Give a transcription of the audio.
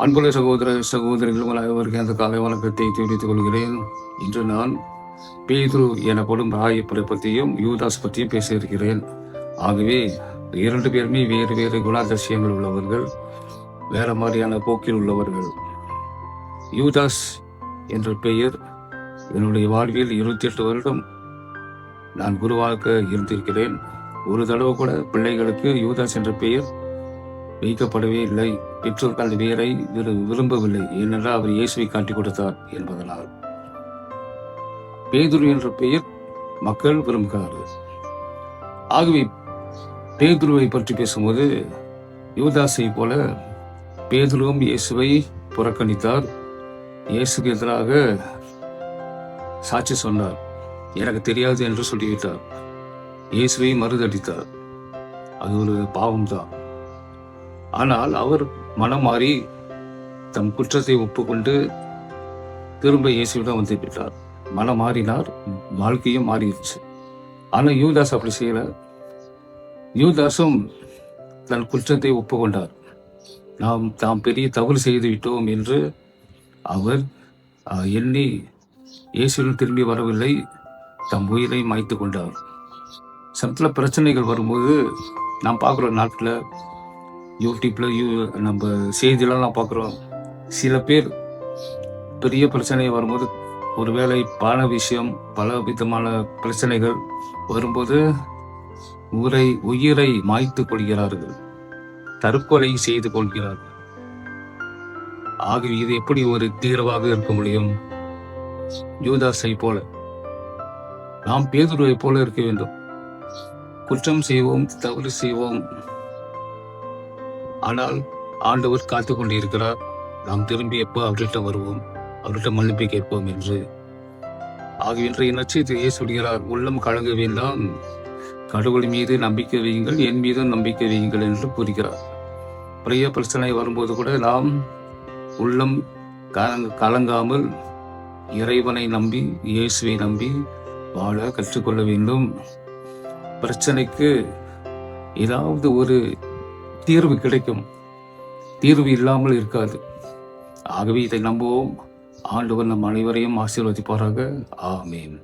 அன்புள்ள சகோதர சகோதரிகள் உங்கள் அனைவருக்கும் அந்த காலை வணக்கத்தை தெரிவித்துக் கொள்கிறேன். இன்று நான் பேதுரு எனப்படும் ராயப்பரை பற்றியும் யூதாஸ் பற்றியும் பேச இருக்கிறேன். ஆகவே 2 பேருமே வேறு வேறு குணாதிசயங்கள் உள்ளவர்கள், வேற மாதிரியான போக்கில் உள்ளவர்கள். யூதாஸ் என்ற பெயர் என்னுடைய வாழ்வில் 28 வருடம் நான் குருவாக இருந்திருக்கிறேன். ஒரு தடவை கூட பிள்ளைகளுக்கு யூதாஸ் என்ற பெயர் வைக்கப்படவே இல்லை. பெற்றோர்கள் அந்த பெயரை விரும்பவில்லை. ஏனென்றால் அவர் இயேசுவை காட்டிக் கொடுத்தார் என்பதனால். பேதுரு என்ற பெயர் மக்கள் விரும்புகிறார்கள். ஆகவே பேதுருவை பற்றி பேசும்போது யூதாஸை போல பேதுருவும் இயேசுவை புறக்கணித்தார். இயேசுக்கு எதிராக சாட்சி சொன்னார். எனக்கு தெரியாது என்று சொல்லிவிட்டார். இயேசுவை மறுதடித்தார். அது ஒரு பாவம்தான். ஆனால் அவர் மனம் மாறி தம் குற்றத்தை ஒப்புக்கொண்டு திரும்ப இயேசுவிடம் வந்து விட்டார். மனம் மாறினார், வாழ்க்கையும் மாறிடுச்சு. ஆனால் யூதாஸ் அப்படி செய்யல. யூதாஸும் தன் குற்றத்தை ஒப்புக்கொண்டார். தாம் பெரிய தவறு செய்து விட்டோம் என்று அவர் எண்ணி இயேசுவிடம் திரும்பி வரவில்லை, தம் உயிரை மாய்த்து கொண்டார். சில பிரச்சனைகள் வரும்போது நாம் பார்க்குற நாட்டில் யூடியூப்ல நம்ம செய்தியெல்லாம் பார்க்குறோம். சில பேர் பெரிய பிரச்சனை வரும்போது, ஒருவேளை பண விஷயம், பல விதமான பிரச்சனைகள் வரும்போது உயிரை மாய்த்து கொள்கிறார்கள், தற்கொலை செய்து கொள்கிறார்கள். ஆகவே இது எப்படி ஒரு தீர்வாக இருக்க முடியும்? யூதாஸை போல நாம் பேதுருவை போல இருக்க வேண்டும். குற்றம் செய்வோம், தவறு செய்வோம், ஆனால் ஆண்டவர் காத்து கொண்டிருக்கிறார். நாம் திரும்பி எப்போ அவர்கிட்ட வருவோம், அவர்கிட்ட மன்னிப்பு கேட்போம் என்று. ஆகிய இன்றைய நட்சத்திரையே சொல்கிறார், உள்ளம் கலங்க வேண்டாம், கடவுள் மீது நம்பிக்கை வையுங்கள், என் மீதும் நம்பிக்கை வையுங்கள் என்று கூறுகிறார். பெரிய பிரச்சனை வரும்போது கூட நாம் உள்ளம் கலங்காமல் இறைவனை நம்பி, இயேசுவை நம்பி வாழ கற்றுக்கொள்ள வேண்டும். பிரச்சனைக்கு ஏதாவது ஒரு தீர்வு கிடைக்கும், தீர்வு இல்லாமல் இருக்காது. ஆகவே இதை நம்புவோம். ஆண்டவர் நம் அனைவரையும் ஆசீர்வதிப்பாராக. ஆமேன்.